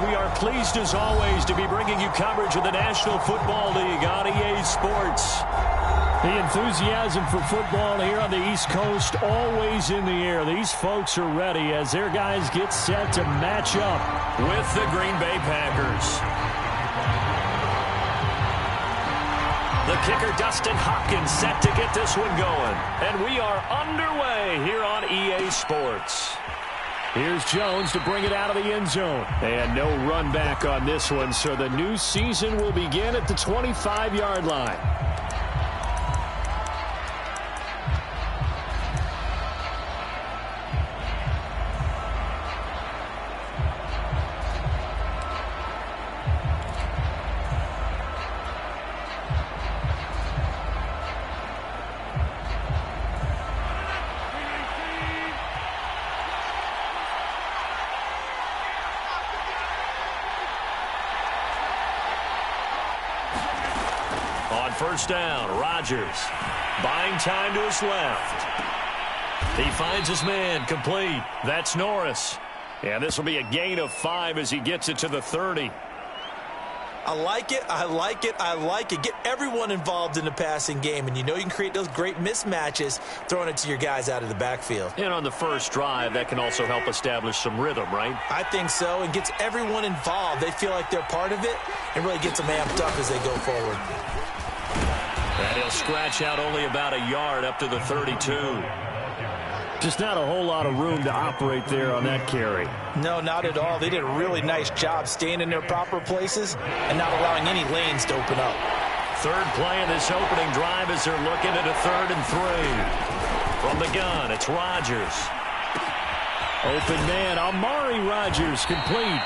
We are pleased as always to be bringing you coverage of the National Football League on EA Sports. The enthusiasm for football here on the East Coast always in the air. These folks are ready as their guys get set to match up with the Green Bay Packers. The kicker, Dustin Hopkins, set to get this one going. And we are underway here on EA Sports. Here's Jones to bring it out of the end zone. And no run back on this one, so the new season will begin at the 25-yard line. First down, Rodgers buying time to his left. He finds his man, complete. That's Norris. And this will be a gain of 5 as he gets it to the 30. I like it, I like it, I like it. Get everyone involved in the passing game, and you know you can create those great mismatches throwing it to your guys out of the backfield. And on the first drive, that can also help establish some rhythm, right? I think so, and gets everyone involved. They feel like they're part of it and really gets them amped up as they go forward. And he'll scratch out only about a yard up to the 32. Just not a whole lot of room to operate there on that carry. No, not at all. They did a really nice job staying in their proper places and not allowing any lanes to open up. Third play in this opening drive as they're looking at a 3rd and 3. From the gun, it's Rodgers. Open man, Amari Rodgers, complete.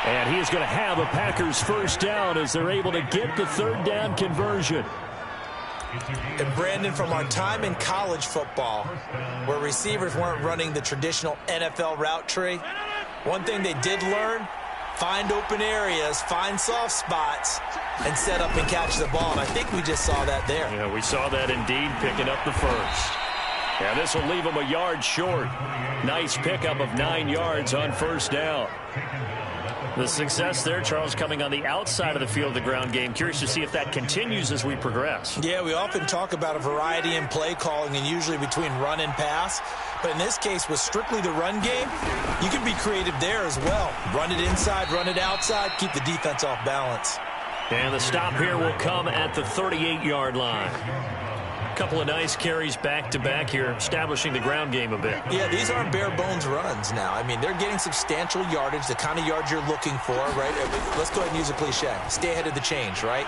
And he is going to have a Packers first down as they're able to get the 3rd down conversion. And Brandon, from our time in college football, where receivers weren't running the traditional NFL route tree, one thing they did learn, find open areas, find soft spots, and set up and catch the ball. And I think we just saw that there. Yeah, we saw that indeed, picking up the first. Yeah, this will leave them a yard short. Nice pickup of 9 yards on first down. The success there, Charles, coming on the outside of the field of the ground game. Curious to see if that continues as we progress. Yeah, we often talk about a variety in play calling and usually between run and pass. But in this case, with strictly the run game, you can be creative there as well. Run it inside, run it outside, keep the defense off balance. And the stop here will come at the 38-yard line. Couple of nice carries back-to-back here, establishing the ground game a bit. Yeah, these aren't bare-bones runs now. I mean, they're getting substantial yardage, the kind of yards you're looking for, right? Let's go ahead and use a cliche. Stay ahead of the change, right?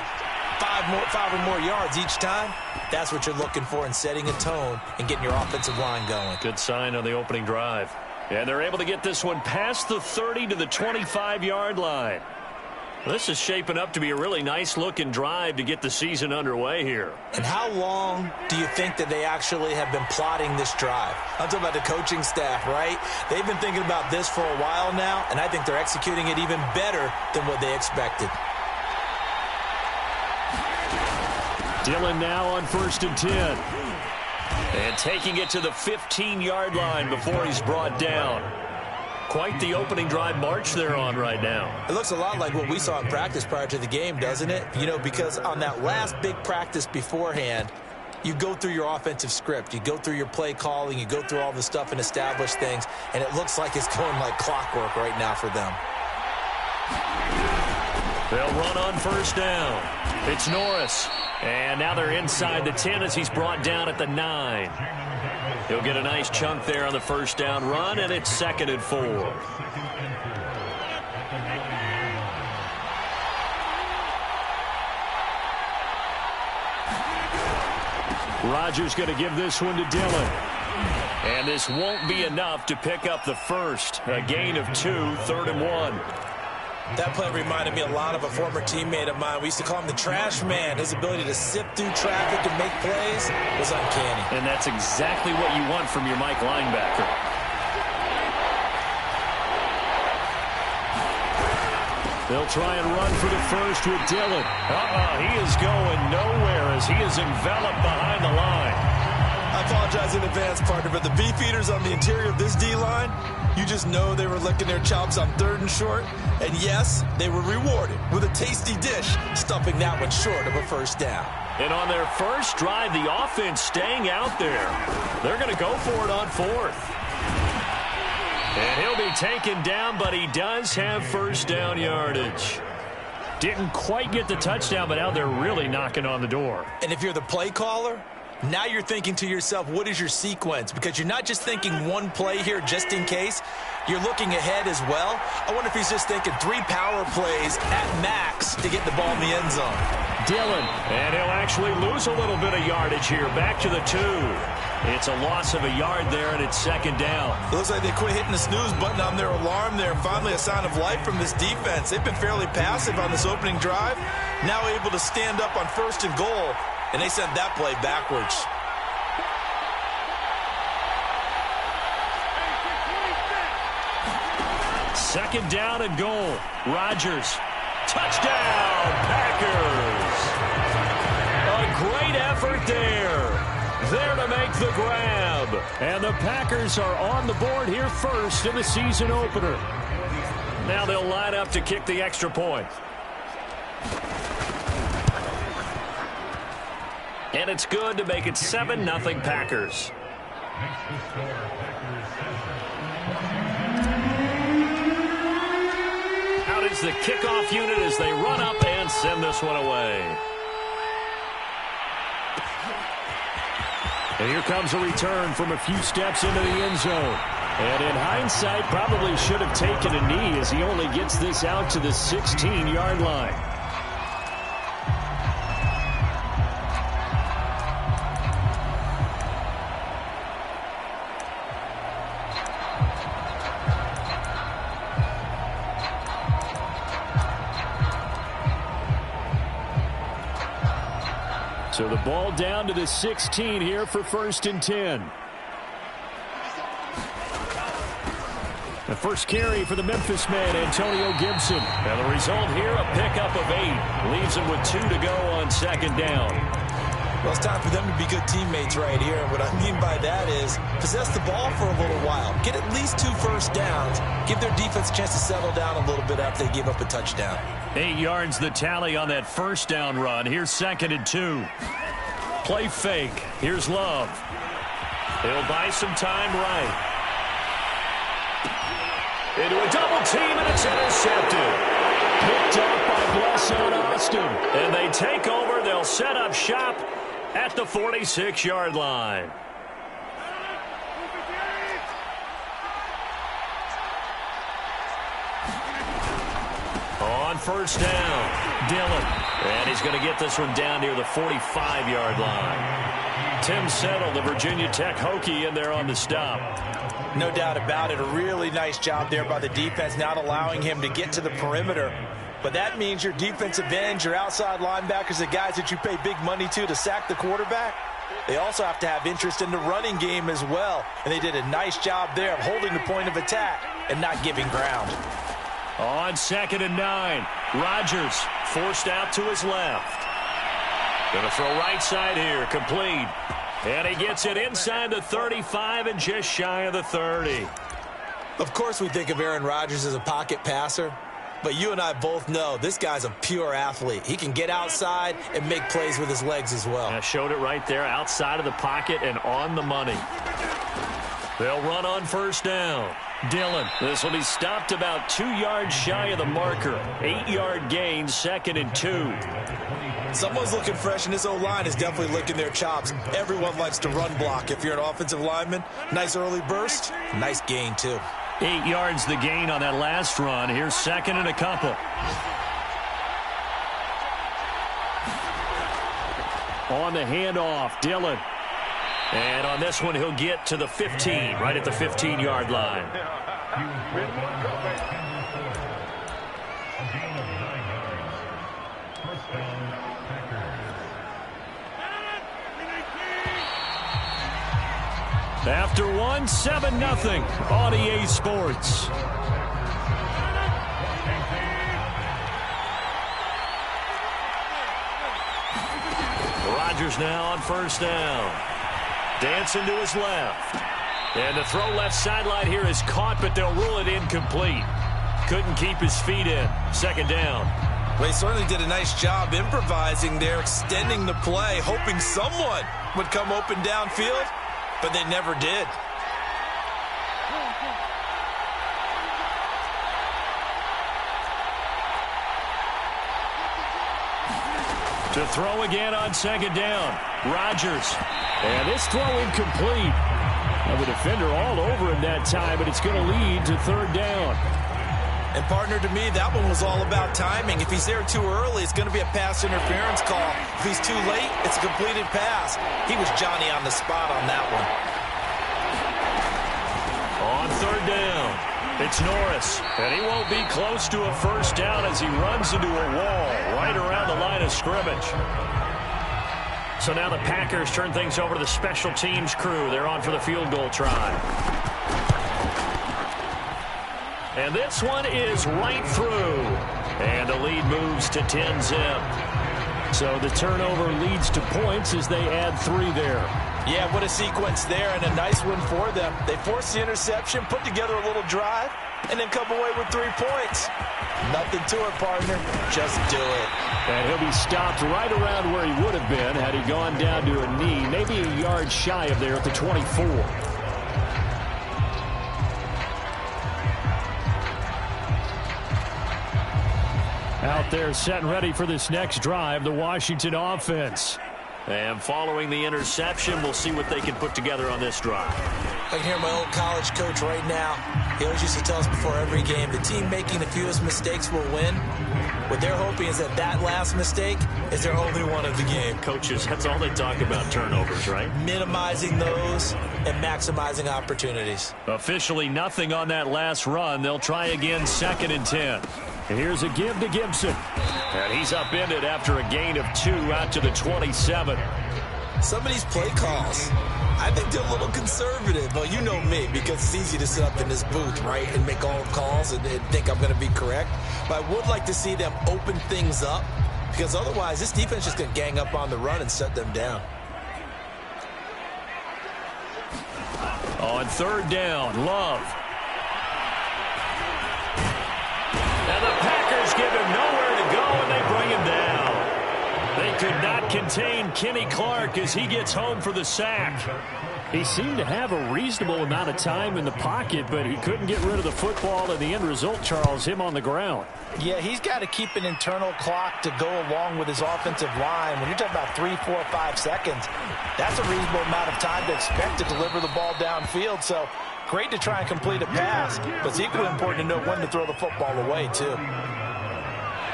5 or more yards each time. That's what you're looking for in setting a tone and getting your offensive line going. Good sign on the opening drive. And they're able to get this one past the 30 to the 25-yard line. This is shaping up to be a really nice-looking drive to get the season underway here. And how long do you think that they actually have been plotting this drive? I'm talking about the coaching staff, right? They've been thinking about this for a while now, and I think they're executing it even better than what they expected. Dillon now on 1st and 10. And taking it to the 15-yard line before he's brought down. Quite the opening drive march they're on right now. It looks a lot like what we saw in practice prior to the game, doesn't it? You know, because on that last big practice beforehand, you go through your offensive script. You go through your play calling. You go through all the stuff and establish things. And it looks like it's going like clockwork right now for them. They'll run on first down. It's Norris. And now they're inside the 10 as he's brought down at the 9. He'll get a nice chunk there on the first down run, and it's 2nd and 4. Rodgers going to give this one to Dillon. And this won't be enough to pick up the first. A gain of 2, 3rd and 1. That play reminded me a lot of a former teammate of mine. We used to call him the trash man. His ability to sift through traffic and make plays was uncanny. And that's exactly what you want from your Mike linebacker. They'll try and run for the first with Dillon. He is going nowhere as he is enveloped behind the line. I apologize in advance, partner, but the beef eaters on the interior of this D-line, you just know they were licking their chops on 3rd and short. And yes, they were rewarded with a tasty dish, stuffing that one short of a first down. And on their first drive, the offense staying out there. They're going to go for it on 4th. And he'll be taken down, but he does have first down yardage. Didn't quite get the touchdown, but now they're really knocking on the door. And if you're the play caller, now you're thinking to yourself, what is your sequence? Because you're not just thinking one play here just in case. You're looking ahead as well. I wonder if he's just thinking 3 power plays at max to get the ball in the end zone. Dillon, and he'll actually lose a little bit of yardage here. Back to the 2. It's a loss of a yard there, and it's 2nd down. It looks like they quit hitting the snooze button on their alarm there. Finally a sign of life from this defense. They've been fairly passive on this opening drive. Now able to stand up on 1st and goal, and they sent that play backwards. Second down and goal. Rodgers. Touchdown, Packers. A great effort there. There to make the grab. And the Packers are on the board here first in the season opener. Now they'll line up to kick the extra point. And it's good to make it 7-0 Packers. Out is the kickoff unit as they run up and send this one away. And here comes a return from a few steps into the end zone. And in hindsight, probably should have taken a knee as he only gets this out to the 16-yard line. So the ball down to the 16 here for 1st and 10. The first carry for the Memphis man, Antonio Gibson. And the result here, a pickup of 8. Leaves him with 2 to go on 2nd down. Well, it's time for them to be good teammates right here. And what I mean by that is possess the ball for a little while. Get at least 2 first downs. Give their defense a chance to settle down a little bit after they give up a touchdown. 8 yards the tally on that first down run. Here's 2nd and 2. Play fake. Here's Love. He'll buy some time right. Into a double team, and it's intercepted. Picked up by Blesson Austin. And they take over. They'll set up shop at the 46-yard line. On first down, Dillon. And he's going to get this one down near the 45-yard line. Tim Settle, the Virginia Tech Hokie, in there on the stop. No doubt about it. A really nice job there by the defense, not allowing him to get to the perimeter. But that means your defensive ends, your outside linebackers, the guys that you pay big money to sack the quarterback, they also have to have interest in the running game as well. And they did a nice job there of holding the point of attack and not giving ground. On 2nd and 9, Rodgers forced out to his left. Going to throw right side here, complete. And he gets it inside the 35 and just shy of the 30. Of course we think of Aaron Rodgers as a pocket passer, but you and I both know this guy's a pure athlete. He can get outside and make plays with his legs as well. I showed it right there, outside of the pocket and on the money. They'll run on first down. Dillon. This will be stopped about 2 yards shy of the marker. 8-yard gain, 2nd and 2. Someone's looking fresh, and this O-line is definitely licking their chops. Everyone likes to run block. If you're an offensive lineman, nice early burst, nice gain too. 8 yards the gain on that last run. Here's 2nd and a couple. On the handoff, Dillon. And on this one, he'll get to the 15, right at the 15-yard line. After one, 7-0 on EA Sports. Rodgers now on first down. Dancing to his left. And the throw left sideline here is caught, but they'll rule it incomplete. Couldn't keep his feet in. Second down. Well, he certainly did a nice job improvising there, extending the play, hoping someone would come open downfield, but they never did. To throw again on second down. Rodgers. And this throw incomplete. Now the defender all over him that time, but it's going to lead to third down. And, partner, to me, that one was all about timing. If he's there too early, it's going to be a pass interference call. If he's too late, it's a completed pass. He was Johnny on the spot on that one. On third down, it's Norris. And he won't be close to a first down as he runs into a wall right around the line of scrimmage. So now the Packers turn things over to the special teams crew. They're on for the field goal try. And this one is right through. And the lead moves to 10-zip. So the turnover leads to points as they add 3 there. Yeah, what a sequence there, and a nice one for them. They forced the interception, put together a little drive, and then come away with 3 points. Nothing to it, partner. Just do it. And he'll be stopped right around where he would have been had he gone down to a knee, maybe a yard shy of there at the 24. Out there set and ready for this next drive, the Washington offense. And following the interception, we'll see what they can put together on this drive. I can hear my old college coach right now. He always used to tell us before every game, the team making the fewest mistakes will win. What they're hoping is that last mistake is their only one of the game. Coaches, that's all they talk about, turnovers, right? Minimizing those and maximizing opportunities. Officially nothing on that last run. They'll try again, 2nd and 10. Here's a give to Gibson. And he's upended after a gain of 2 out to the 27. Some of these play calls, I think they're a little conservative. Well, you know me, because it's easy to sit up in this booth, right, and make all calls and think I'm going to be correct. But I would like to see them open things up, because otherwise this defense is just going to gang up on the run and shut them down. On third down, Love. And the Packers give him nowhere to go, and they bring him down. They could not contain Kenny Clark as he gets home for the sack. He seemed to have a reasonable amount of time in the pocket, but he couldn't get rid of the football, and the end result, Charles, him on the ground. Yeah, he's got to keep an internal clock to go along with his offensive line. When you're talking about 3, 4, 5 seconds, that's a reasonable amount of time to expect to deliver the ball downfield. So great to try and complete a pass, but it's equally important to know when to throw the football away, too.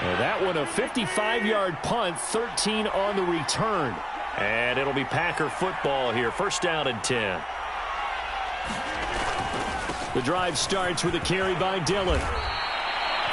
Well, that one a 55-yard punt, 13 on the return. And it'll be Packer football here, 1st down and 10. The drive starts with a carry by Dillon.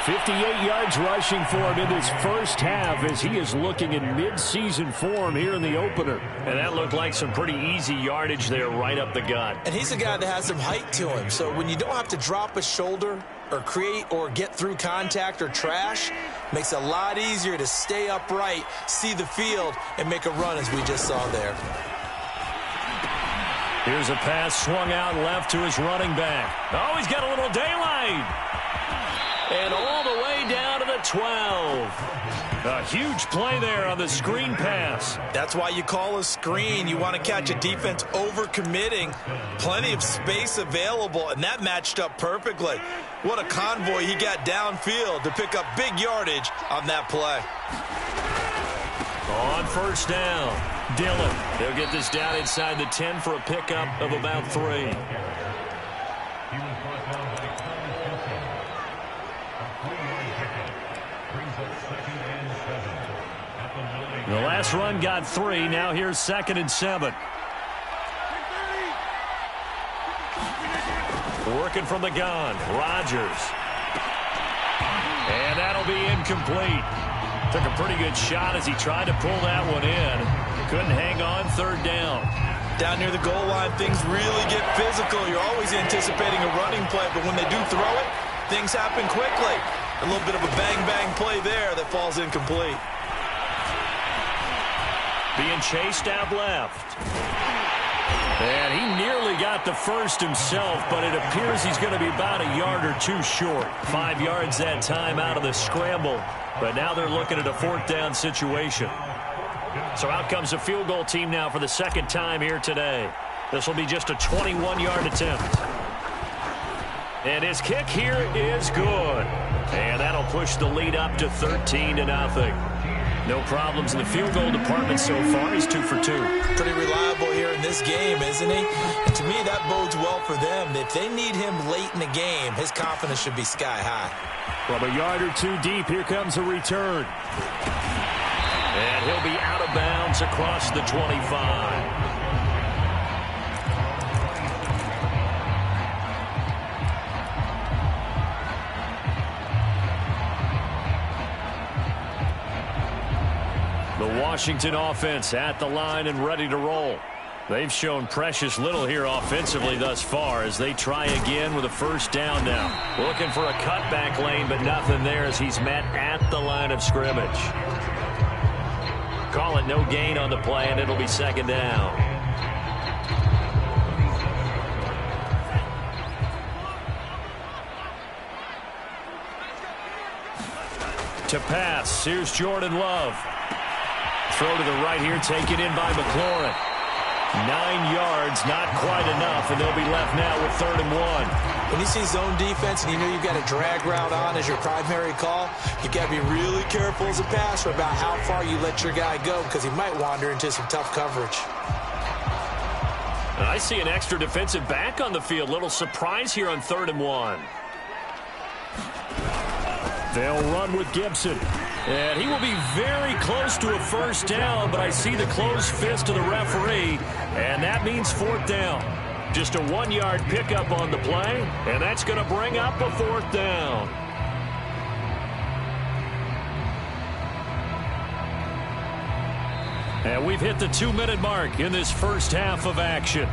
58 yards rushing for him in this first half as he is looking in mid-season form here in the opener. And that looked like some pretty easy yardage there right up the gut. And he's a guy that has some height to him. So when you don't have to drop a shoulder or create or get through contact or trash, makes it a lot easier to stay upright, see the field, and make a run as we just saw there. Here's a pass swung out left to his running back. Oh, he's got a little daylight. And all the way down to the 12. A huge play there on the screen pass. That's why you call a screen. You want to catch a defense overcommitting. Plenty of space available, and that matched up perfectly. What a convoy he got downfield to pick up big yardage on that play. On 1st down, Dillon. They'll get this down inside the 10 for a pickup of about 3. The last run got 3. Now here's 2nd and 7. Working from the gun, Rodgers. And that'll be incomplete. Took a pretty good shot as he tried to pull that one in. Couldn't hang on 3rd down. Down near the goal line, things really get physical. You're always anticipating a running play, but when they do throw it, things happen quickly. A little bit of a bang-bang play there that falls incomplete. Being chased out left. And he nearly got the first himself, but it appears he's going to be about a yard or two short. 5 yards that time out of the scramble, but now they're looking at a 4th down situation. So out comes the field goal team now for the 2nd time here today. This will be just a 21-yard attempt. And his kick here is good. And that'll push the lead up to 13-0. No problems in the field goal department so far. He's 2 for 2. Pretty reliable here in this game, isn't he? And to me, that bodes well for them. If they need him late in the game, his confidence should be sky high. From a yard or two deep, here comes a return. And he'll be out of bounds across the 25. The Washington offense at the line and ready to roll. They've shown precious little here offensively thus far as they try again with a 1st down now. Looking for a cutback lane, but nothing there as he's met at the line of scrimmage. Call it no gain on the play, and it'll be 2nd down. To pass, here's Jordan Love. Throw to the right here, taken in by McLaurin. 9 yards, not quite enough, and they'll be left now with 3rd and 1. When you see zone defense and you know you've got a drag route on as your primary call, you've got to be really careful as a passer about how far you let your guy go because he might wander into some tough coverage. I see an extra defensive back on the field. Little surprise here on 3rd and 1. They'll run with Gibson. And he will be very close to a 1st down, but I see the closed fist of the referee, and that means 4th down. Just a 1-yard pickup on the play, and that's going to bring up a 4th down. And we've hit the 2-minute mark in this first half of action.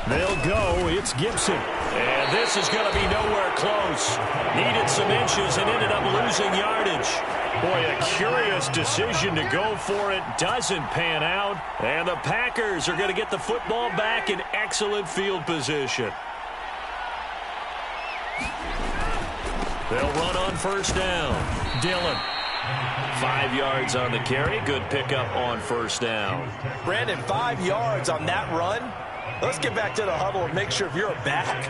They'll go. It's Gibson. And this is going to be nowhere close. Needed some inches and ended up losing yardage. Boy, a curious decision to go for it. Doesn't pan out. And the Packers are going to get the football back in excellent field position. They'll run on 1st down. Dillon. 5 yards on the carry. Good pickup on 1st down. Brandon, 5 yards on that run. Let's get back to the huddle and make sure if you're a back,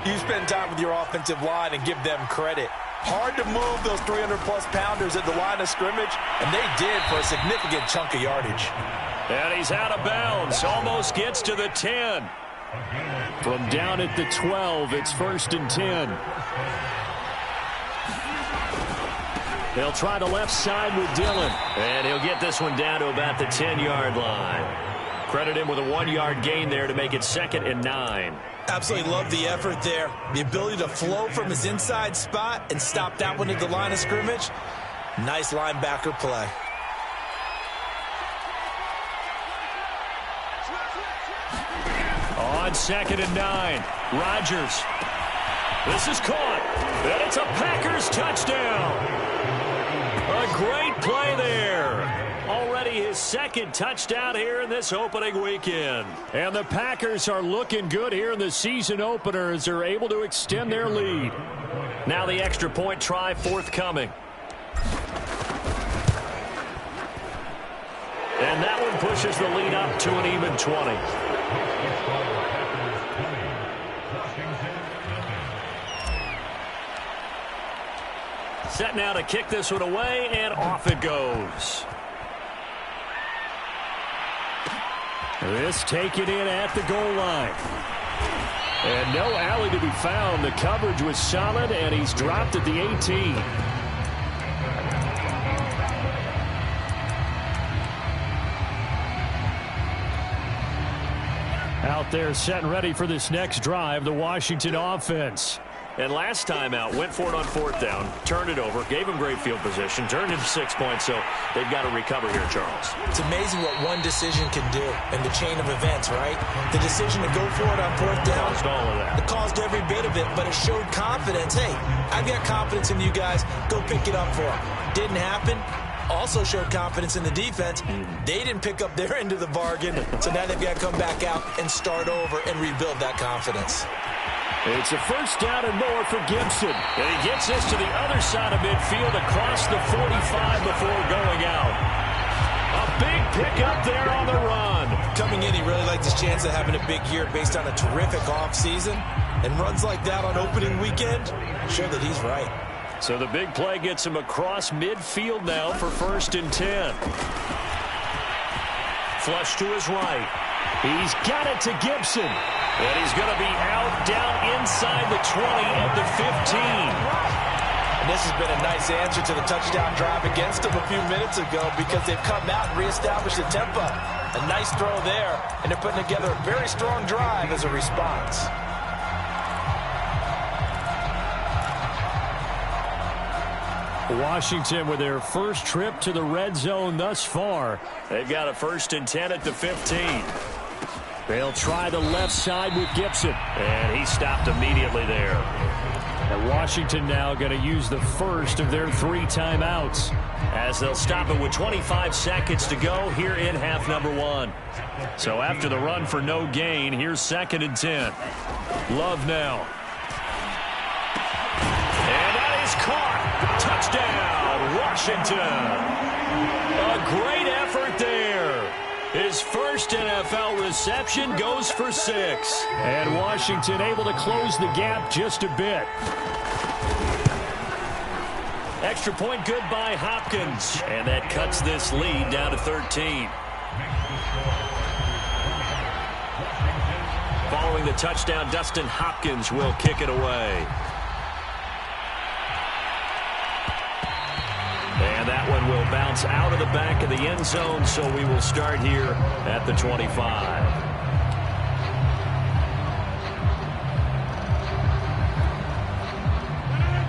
you spend time with your offensive line and give them credit. Hard to move those 300-plus pounders at the line of scrimmage, and they did for a significant chunk of yardage. And he's out of bounds. Almost gets to the 10. From down at the 12, it's 1st and 10. They'll try the left side with Dillon. And he'll get this one down to about the 10-yard line. Credit him with a 1-yard gain there to make it 2nd and 9. Absolutely love the effort there. The ability to flow from his inside spot and stop that one at the line of scrimmage. Nice linebacker play. On 2nd and 9, Rodgers. This is caught, and it's a Packers touchdown. A great play there. Already his 2nd touchdown here in this opening weekend. And the Packers are looking good here in the season opener as they're able to extend their lead. Now the extra point try forthcoming. And that one pushes the lead up to an even 20. Set now to kick this one away, and off it goes. This taken in at the goal line. And no alley to be found. The coverage was solid, and he's dropped at the 18. Out there set and ready for this next drive, the Washington offense. And last time out, went for it on 4th down, turned it over, gave him great field position, turned it to 6 points, so they've got to recover here, Charles. It's amazing what one decision can do in the chain of events, right? The decision to go for it on 4th down. Caused all of that. It caused every bit of it, but it showed confidence. Hey, I've got confidence in you guys. Go pick it up for them. Didn't happen. Also showed confidence in the defense. They didn't pick up their end of the bargain, so now they've got to come back out and start over and rebuild that confidence. It's a 1st down and more for Gibson. And he gets this to the other side of midfield across the 45 before going out. A big pickup there on the run. Coming in, he really liked his chance of having a big year based on a terrific offseason. And runs like that on opening weekend show that he's right. So the big play gets him across midfield now for 1st and 10. Flush to his right. He's got it to Gibson. And he's going to be out down inside the 20 at the 15. And this has been a nice answer to the touchdown drive against them a few minutes ago because they've come out and reestablished the tempo. A nice throw there, and they're putting together a very strong drive as a response. Washington with their first trip to the red zone thus far. They've got a 1st and 10 at the 15. They'll try the left side with Gibson. And he stopped immediately there. And Washington now going to use the first of their 3 timeouts, as they'll stop it with 25 seconds to go here in half number 1. So after the run for no gain, here's 2nd and 10. Love now. And that is caught. Touchdown, Washington. A great effort there. His first NFL reception goes for 6. And Washington able to close the gap just a bit. Extra point good by Hopkins. And that cuts this lead down to 13. Following the touchdown, Dustin Hopkins will kick it away. And that one will bounce out of the back of the end zone, so we will start here at the 25.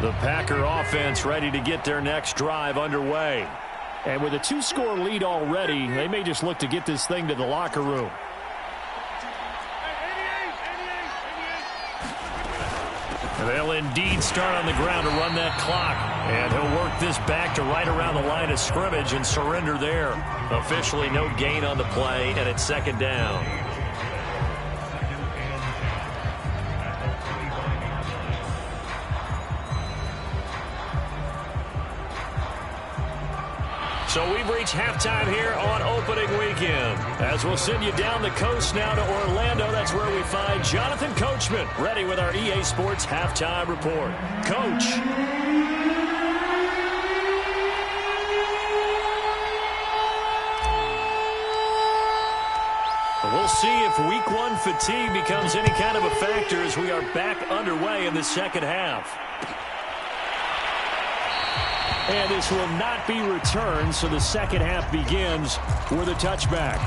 The Packer offense ready to get their next drive underway. And with a 2-score lead already, they may just look to get this thing to the locker room. They'll indeed start on the ground to run that clock. And he'll work this back to right around the line of scrimmage and surrender there. Officially no gain on the play, and it's 2nd down. So we've reached halftime here on opening weekend. As we'll send you down the coast now to Orlando, that's where we find Jonathan Coachman, ready with our EA Sports Halftime Report. Coach. We'll see if week 1 fatigue becomes any kind of a factor as we are back underway in the second half. And this will not be returned, so the second half begins with a touchback.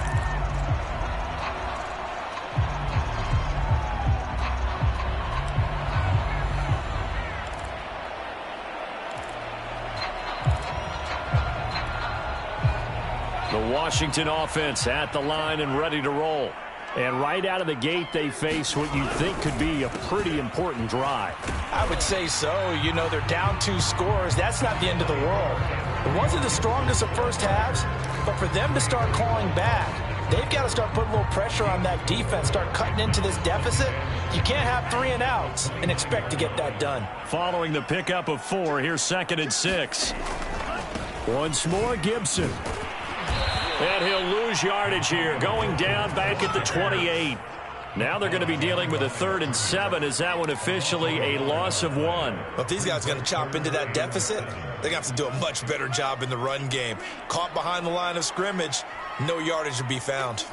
The Washington offense at the line and ready to roll. And right out of the gate, they face what you think could be a pretty important drive. I would say so. You know, they're down 2 scores. That's not the end of the world. It wasn't the strongest of first halves, but for them to start clawing back, they've got to start putting a little pressure on that defense, start cutting into this deficit. You can't have 3 and outs and expect to get that done. Following the pickup of 4, here's 2nd and 6. Once more, Gibson. And he'll lose yardage here, going down back at the 28. Now they're going to be dealing with a 3rd and 7. Is that one officially a loss of 1? Well, if these guys are going to chop into that deficit, they're going to have to do a much better job in the run game. Caught behind the line of scrimmage, no yardage to be found.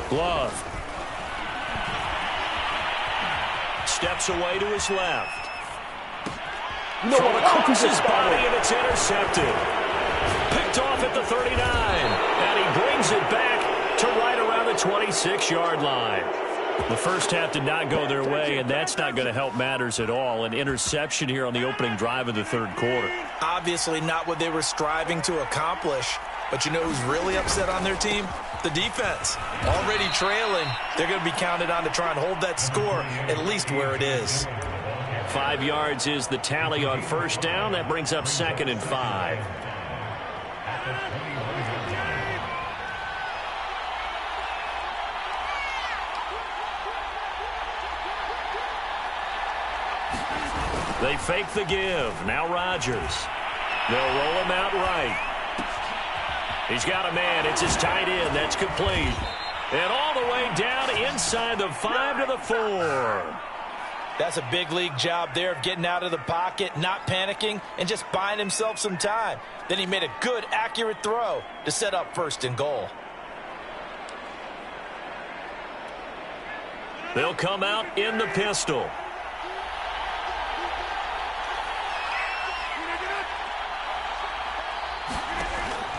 Glove. Steps away to his left. No one across his body, and it's intercepted. Picked off at the 39, and he brings it back to right around the 26-yard line. The first half did not go their way, and that's not going to help matters at all. An interception here on the opening drive of the third quarter. Obviously not what they were striving to accomplish. But you know who's really upset on their team? The defense. Already trailing, they're going to be counted on to try and hold that score at least where it is. 5 yards is the tally on first down. That brings up 2nd and 5. They fake the give. Now Rodgers. They'll roll him out right. He's got a man. It's his tight end. That's complete. And all the way down inside the 5 to the 4. That's a big league job there of getting out of the pocket, not panicking, and just buying himself some time. Then he made a good, accurate throw to set up 1st and goal. They'll come out in the pistol.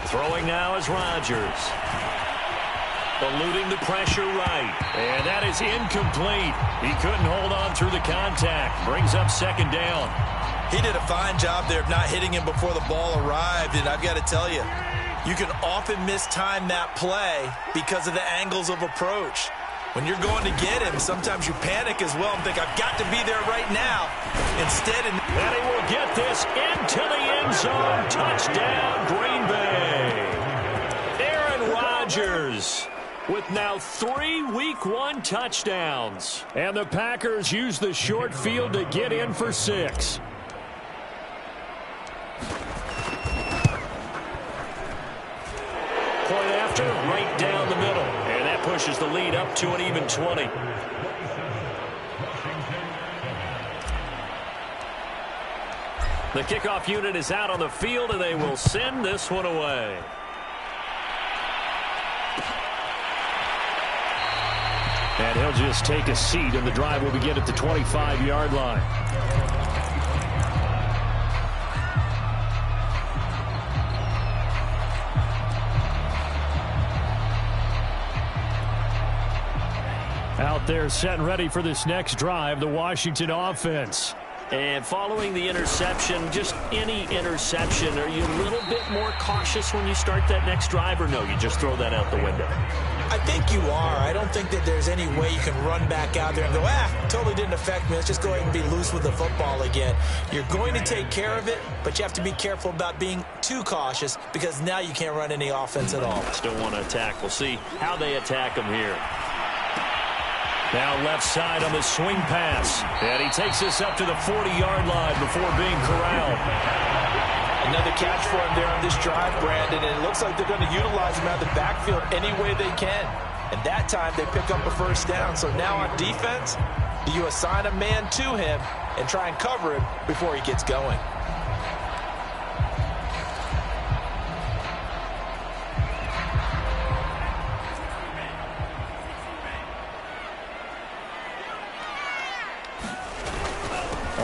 Throwing now is Rodgers. Eluding the pressure right. And that is incomplete. He couldn't hold on through the contact. Brings up 2nd down. He did a fine job there of not hitting him before the ball arrived. And I've got to tell you, you can often mistime that play because of the angles of approach. When you're going to get him, sometimes you panic as well and think, I've got to be there right now. Instead, and he will get this into the end zone. Touchdown, Green Bay. Aaron Rodgers with now 3 Week 1 touchdowns. And the Packers use the short field to get in for 6. Point after, right down the middle. And that pushes the lead up to an even 20. The kickoff unit is out on the field, and they will send this one away. And he'll just take a seat, and the drive will begin at the 25-yard line. Out there set and ready for this next drive, the Washington offense. And following the interception, just any interception, are you a little bit more cautious when you start that next drive, or no, you just throw that out the window? I think you are. I don't think that there's any way you can run back out there and go, totally didn't affect me. Let's just go ahead and be loose with the football again. You're going to take care of it, but you have to be careful about being too cautious because now you can't run any offense at all. Still want to attack. We'll see how they attack him here. Now left side on the swing pass. And he takes this up to the 40-yard line before being corralled. Another catch for him there on this drive, Brandon, and it looks like they're going to utilize him out of the backfield any way they can. And that time they pick up a 1st down. So now on defense, do you assign a man to him and try and cover him before he gets going?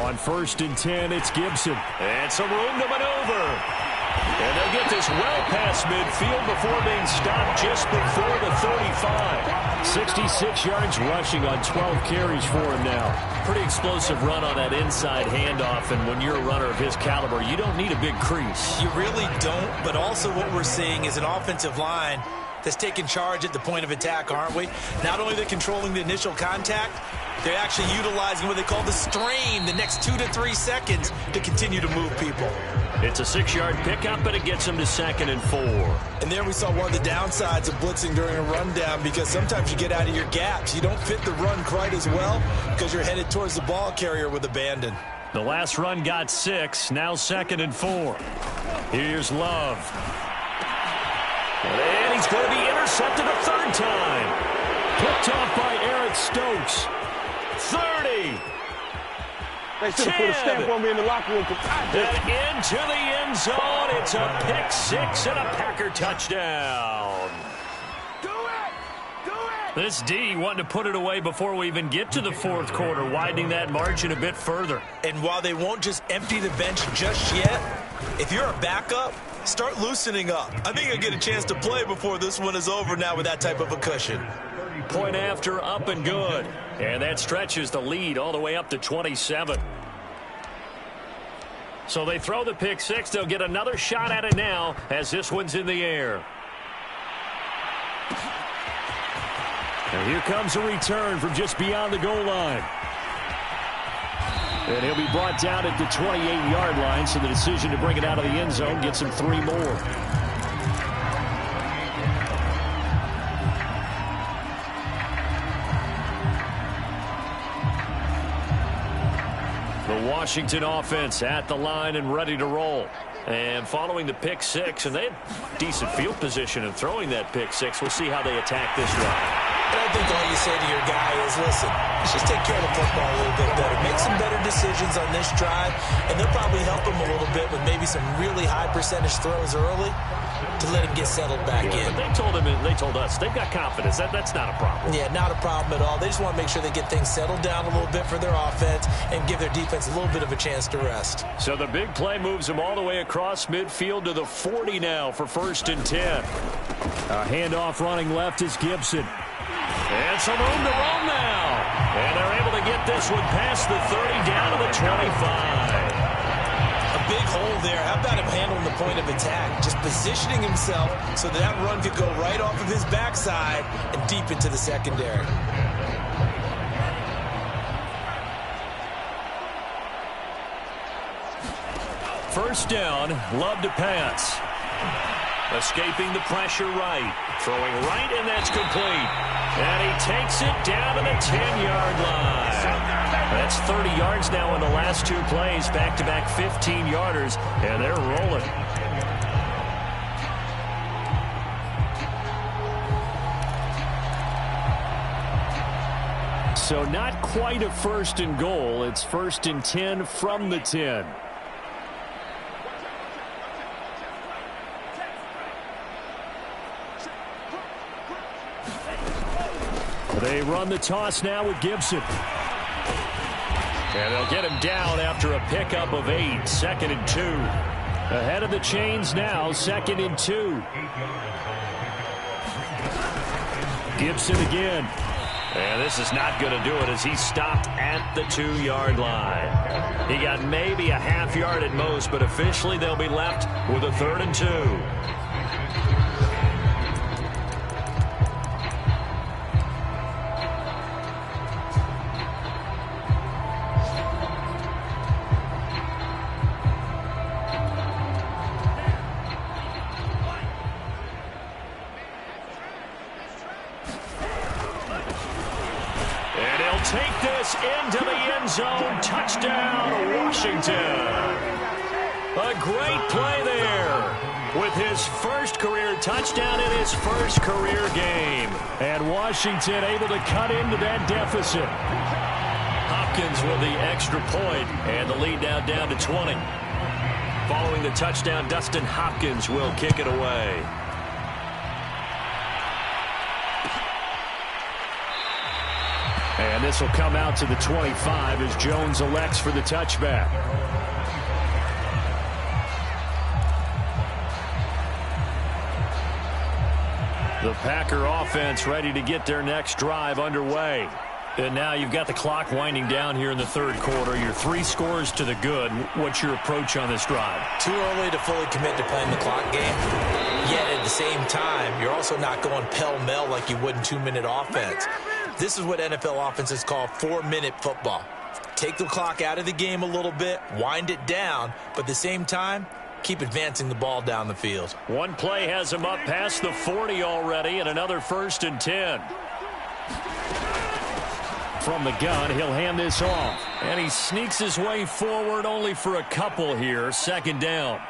On 1st and 10, it's Gibson. And some room to maneuver. And they'll get this well past midfield before being stopped just before the 35. 66 yards rushing on 12 carries for him now. Pretty explosive run on that inside handoff, and when you're a runner of his caliber, you don't need a big crease. You really don't, but also what we're seeing is an offensive line that's taking charge at the point of attack, aren't we? Not only are they controlling the initial contact, they're actually utilizing what they call the strain the next 2 to 3 seconds to continue to move people. It's a 6-yard pickup, but it gets them to 2nd and 4. And there we saw one of the downsides of blitzing during a rundown because sometimes you get out of your gaps. You don't fit the run quite as well because you're headed towards the ball carrier with abandon. The last run got 6, now 2nd and 4. Here's Love. And he's going to be intercepted a 3rd time. Picked off by Eric Stokes. 30. They should have put a stamp on me in the locker room. And into the end zone. It's a pick 6 and a Packer touchdown. Do it! Do it! This D wanting to put it away before we even get to the 4th quarter, widening that margin a bit further. And while they won't just empty the bench just yet, if you're a backup, start loosening up. I think he'll get a chance to play before this one is over now with that type of a cushion. Point after, up and good. And that stretches the lead all the way up to 27. So they throw the pick six. They'll get another shot at it now as this one's in the air. And here comes a return from just beyond the goal line. And he'll be brought down at the 28-yard line, so the decision to bring it out of the end zone gets him 3 more. The Washington offense at the line and ready to roll. And following the pick six, and they had decent field position in throwing that pick six. We'll see how they attack this drive. And I think all you say to your guy is, listen, let's just take care of the football a little bit better. Make some better decisions on this drive, and they'll probably help him a little bit with maybe some really high percentage throws early to let him get settled back in. But they told us they've got confidence. That's not a problem. Yeah, not a problem at all. They just want to make sure they get things settled down a little bit for their offense and give their defense a little bit of a chance to rest. So the big play moves them all the way across midfield to the 40 now for 1st and 10. A handoff running left is Gibson. And some room to roam now. And they're able to get this one past the 30 down to the 25. A big hole there. How about him handling the point of attack? Just positioning himself so that run could go right off of his backside and deep into the secondary. First down, Love to pass. Escaping the pressure right. Throwing right, and that's complete. And he takes it down to the 10-yard line. That's 30 yards now in the last 2 plays. Back-to-back 15-yarders, and they're rolling. So not quite a 1st and goal. It's 1st and 10 from the 10. They run the toss now with Gibson. And they'll get him down after a pickup of 8. 2nd and 2. Ahead of the chains now. 2nd and 2. Gibson again. And this is not going to do it as he stopped at the 2-yard line. He got maybe a half yard at most, but officially they'll be left with a 3rd and 2. Take this into the end zone. Touchdown, Washington. A great play there with his first career touchdown in his first career game. And Washington able to cut into that deficit. Hopkins with the extra point, and the lead now down to 20. Following the touchdown, Dustin Hopkins will kick it away. And this will come out to the 25 as Jones elects for the touchback. The Packer offense ready to get their next drive underway. And now you've got the clock winding down here in the 3rd quarter. You're 3 scores to the good. What's your approach on this drive? Too early to fully commit to playing the clock game. Yet at the same time, you're also not going pell-mell like you would in 2-minute offense. This is what NFL offenses call 4-minute football. Take the clock out of the game a little bit, wind it down, but at the same time, keep advancing the ball down the field. One play has him up past the 40 already, and another 1st and 10. From the gun, he'll hand this off. And he sneaks his way forward only for a couple here. 2nd down.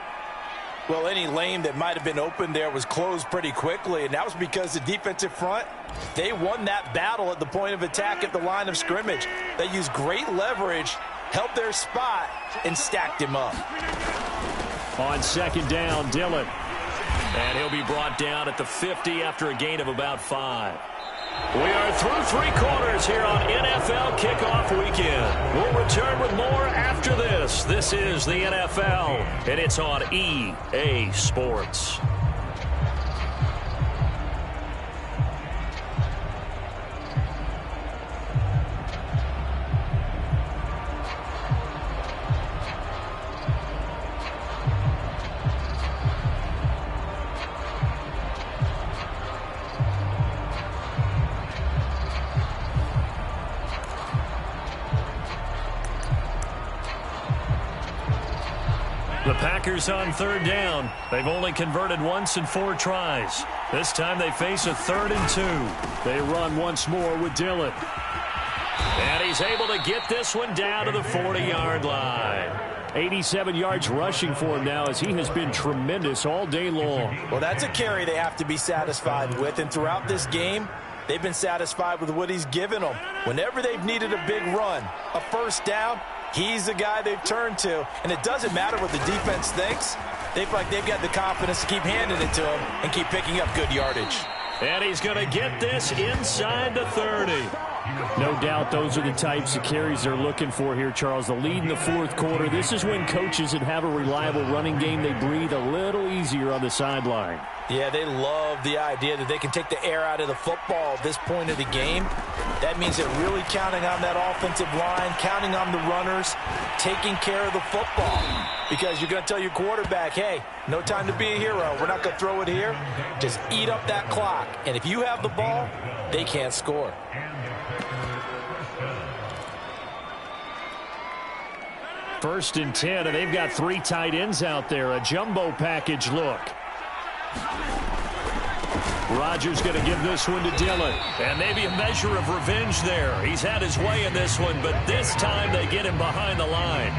Well, any lane that might have been open there was closed pretty quickly, and that was because the defensive front, they won that battle at the point of attack at the line of scrimmage. They used great leverage, held their spot, and stacked him up. On 2nd down, Dillon. And he'll be brought down at the 50 after a gain of about 5. We are through 3 quarters here on NFL Kickoff Weekend. We'll return with more after this. This is the NFL, and it's on EA Sports. The Packers on 3rd down. They've only converted once in 4 tries. This time they face a 3rd and 2. They run once more with Dillon. And he's able to get this one down to the 40-yard line. 87 yards rushing for him now as he has been tremendous all day long. Well, that's a carry they have to be satisfied with. And throughout this game, they've been satisfied with what he's given them. Whenever they've needed a big run, a 1st down, he's the guy they've turned to. And it doesn't matter what the defense thinks. They feel like they've got the confidence to keep handing it to him and keep picking up good yardage. And he's going to get this inside the 30. No doubt those are the types of carries they're looking for here, Charles. The lead in the 4th quarter. This is when coaches that have a reliable running game, they breathe a little easier on the sideline. Yeah, they love the idea that they can take the air out of the football at this point of the game. That means they're really counting on that offensive line, counting on the runners, taking care of the football. Because you're going to tell your quarterback, hey, no time to be a hero. We're not going to throw it here. Just eat up that clock. And if you have the ball, they can't score. First and 10, and they've got 3 tight ends out there. A jumbo package look. Rodgers going to give this one to Dillon. And maybe a measure of revenge there. He's had his way in this one, but this time they get him behind the line.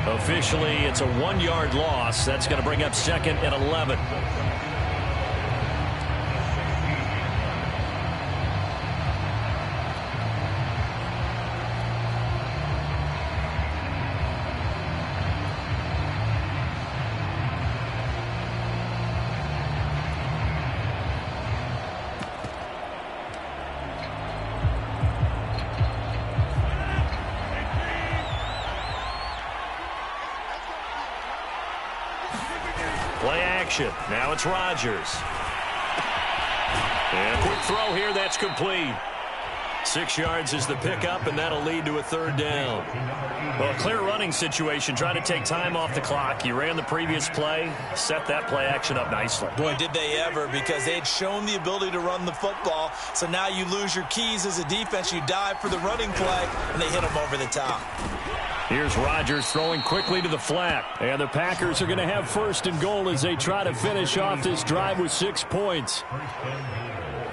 Officially, it's a 1-yard loss. That's going to bring up 2nd and 11. Play action. Now it's Rodgers. And quick throw here. That's complete. 6 yards is the pickup, and that'll lead to a 3rd down. Well, a clear running situation. Trying to take time off the clock. You ran the previous play, set that play action up nicely. Boy, did they ever, because they had shown the ability to run the football. So now you lose your keys as a defense. You dive for the running play, and they hit them over the top. Here's Rodgers throwing quickly to the flat. And the Packers are going to have 1st and goal as they try to finish off this drive with 6 points.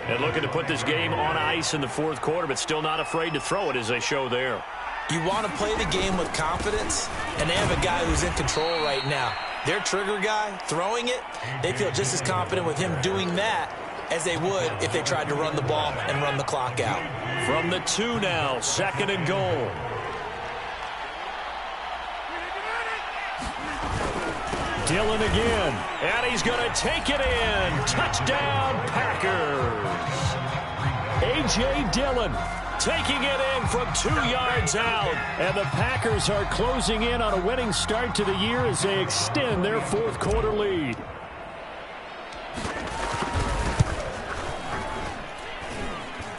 And looking to put this game on ice in the 4th quarter, but still not afraid to throw it as they show there. You want to play the game with confidence, and they have a guy who's in control right now. Their trigger guy, throwing it, they feel just as confident with him doing that as they would if they tried to run the ball and run the clock out. From the 2 now, 2nd and goal. Dillon again. And he's going to take it in. Touchdown, Packers. A.J. Dillon taking it in from 2 yards out. And the Packers are closing in on a winning start to the year as they extend their 4th quarter lead.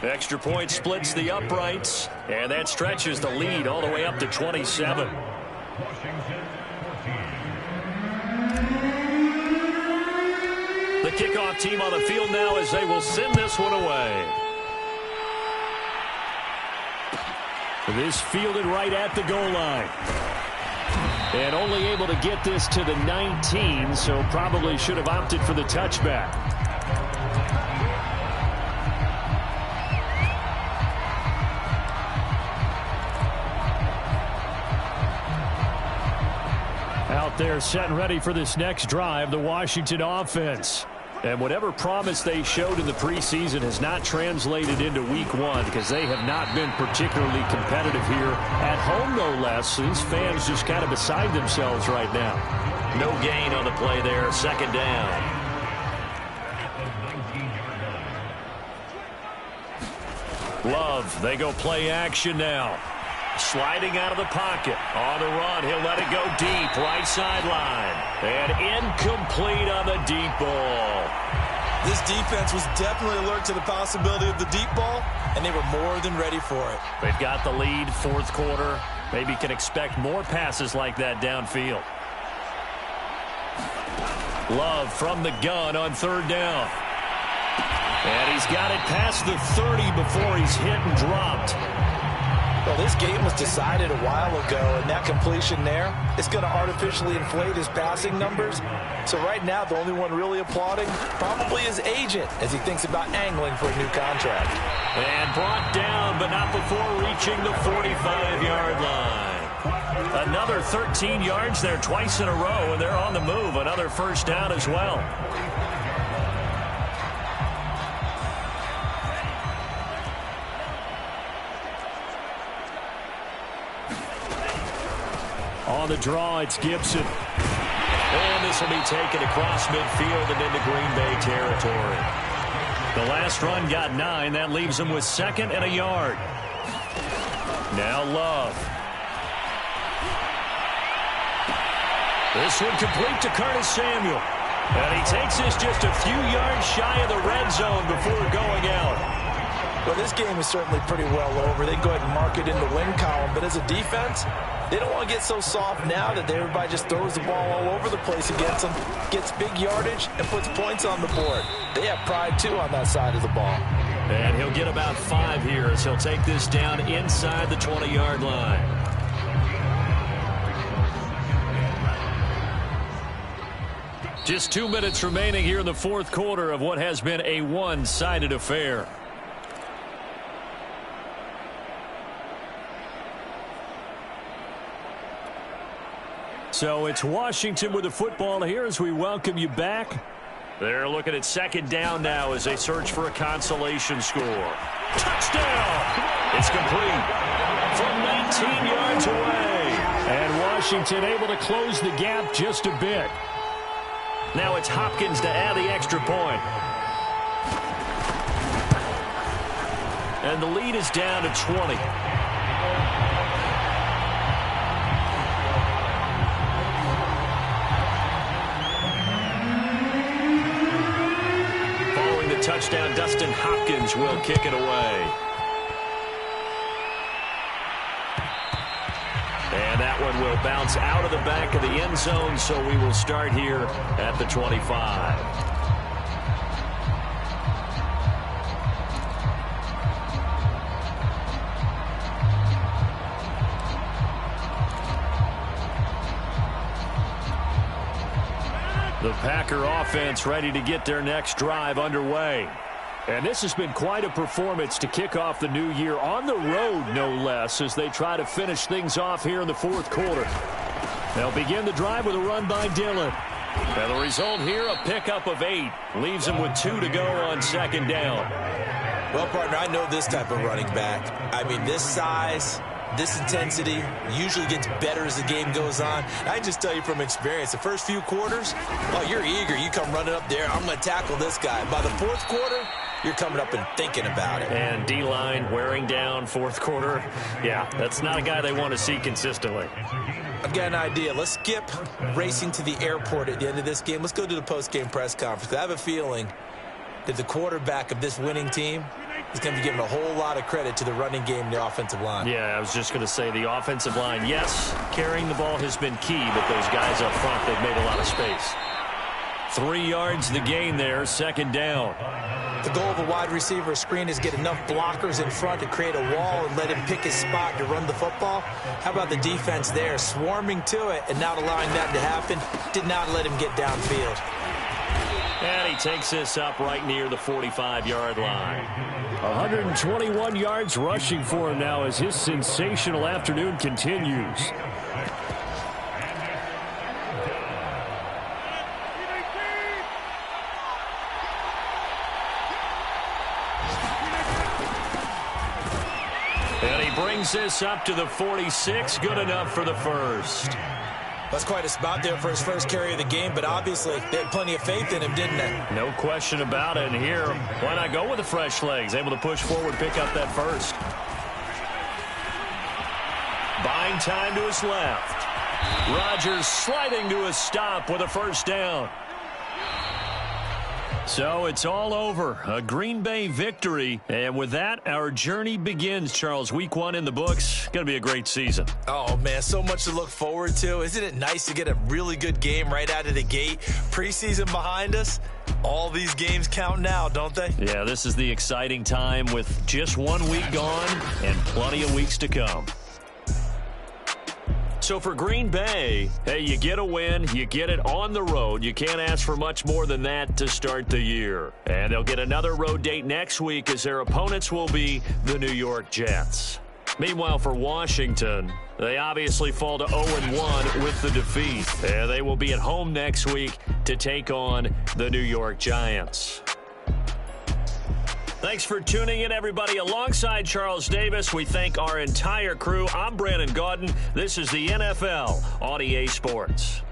Extra point splits the uprights, and that stretches the lead all the way up to 27. The kickoff team on the field now as they will send this one away. This fielded right at the goal line. And only able to get this to the 19, so probably should have opted for the touchback. Out there set and ready for this next drive, the Washington offense. And whatever promise they showed in the preseason has not translated into week 1 because they have not been particularly competitive here at home, no less. These fans just kind of beside themselves right now. No gain on the play there, 2nd down. Love, they go play action now. Sliding out of the pocket. On the run, he'll let it go deep. Right sideline. And incomplete on the deep ball. This defense was definitely alert to the possibility of the deep ball, and they were more than ready for it. They've got the lead, fourth quarter. Maybe can expect more passes like that downfield. Love from the gun on third down. And he's got it past the 30 before he's hit and dropped. Well, this game was decided a while ago, and that completion there is going to artificially inflate his passing numbers. So right now, the only one really applauding probably his agent as he thinks about angling for a new contract. And brought down, but not before reaching the 45-yard line. Another 13 yards there twice in a row, and they're on the move. Another first down as well. On the draw, it's Gibson. And this will be taken across midfield and into Green Bay territory. The last run got 9. That leaves him with 2nd and a yard. Now Love. This one complete to Curtis Samuel. And he takes this just a few yards shy of the red zone before going out. Well, this game is certainly pretty well over. They can go ahead and mark it in the win column. But as a defense, they don't want to get so soft now that everybody just throws the ball all over the place against them, gets big yardage, and puts points on the board. They have pride, too, on that side of the ball. And he'll get about 5 here as he'll take this down inside the 20-yard line. Just 2 minutes remaining here in the fourth quarter of what has been a one-sided affair. So it's Washington with the football here as we welcome you back. They're looking at 2nd down now as they search for a consolation score. Touchdown! It's complete from 19 yards away. And Washington able to close the gap just a bit. Now it's Hopkins to add the extra point. And the lead is down to 20. Touchdown, Dustin Hopkins will kick it away. And that one will bounce out of the back of the end zone, so we will start here at the 25. The Packer offense ready to get their next drive underway. And this has been quite a performance to kick off the new year on the road, no less, as they try to finish things off here in the fourth quarter. They'll begin the drive with a run by Dillon. And the result here, a pickup of 8. Leaves them with 2 to go on 2nd down. Well, partner, I know this type of running back. I mean, this size, this intensity usually gets better as the game goes on. I can just tell you from experience, the first few quarters, oh, you're eager. You come running up there, I'm going to tackle this guy. By the fourth quarter, you're coming up and thinking about it. And D-line wearing down fourth quarter. Yeah, that's not a guy they want to see consistently. I've got an idea. Let's skip racing to the airport at the end of this game. Let's go to the post-game press conference. I have a feeling that the quarterback of this winning team is going to be giving a whole lot of credit to the running game and the offensive line. Yeah, I was just going to say the offensive line, yes, carrying the ball has been key, but those guys up front, they've made a lot of space. 3 yards the gain there, 2nd down. The goal of a wide receiver screen is get enough blockers in front to create a wall and let him pick his spot to run the football. How about the defense there, swarming to it and not allowing that to happen? Did not let him get downfield. And he takes this up right near the 45-yard line. 121 yards rushing for him now as his sensational afternoon continues. And he brings this up to the 46. Good enough for the first. That's quite a spot there for his first carry of the game, but obviously they had plenty of faith in him, didn't they? No question about it. And here, why not go with the fresh legs? Able to push forward, pick up that first. Buying time to his left. Rodgers sliding to a stop with a first down. So it's all over. A Green Bay victory. And with that, our journey begins, Charles. Week 1 in the books. Going to be a great season. Oh, man, so much to look forward to. Isn't it nice to get a really good game right out of the gate? Preseason behind us. All these games count now, don't they? Yeah, this is the exciting time with just 1 week gone and plenty of weeks to come. So for Green Bay, hey, you get a win, you get it on the road. You can't ask for much more than that to start the year. And they'll get another road date next week as their opponents will be the New York Jets. Meanwhile, for Washington, they obviously fall to 0-1 with the defeat. And they will be at home next week to take on the New York Giants. Thanks for tuning in, everybody. Alongside Charles Davis, we thank our entire crew. I'm Brandon Gaudin. This is the NFL on EA Sports.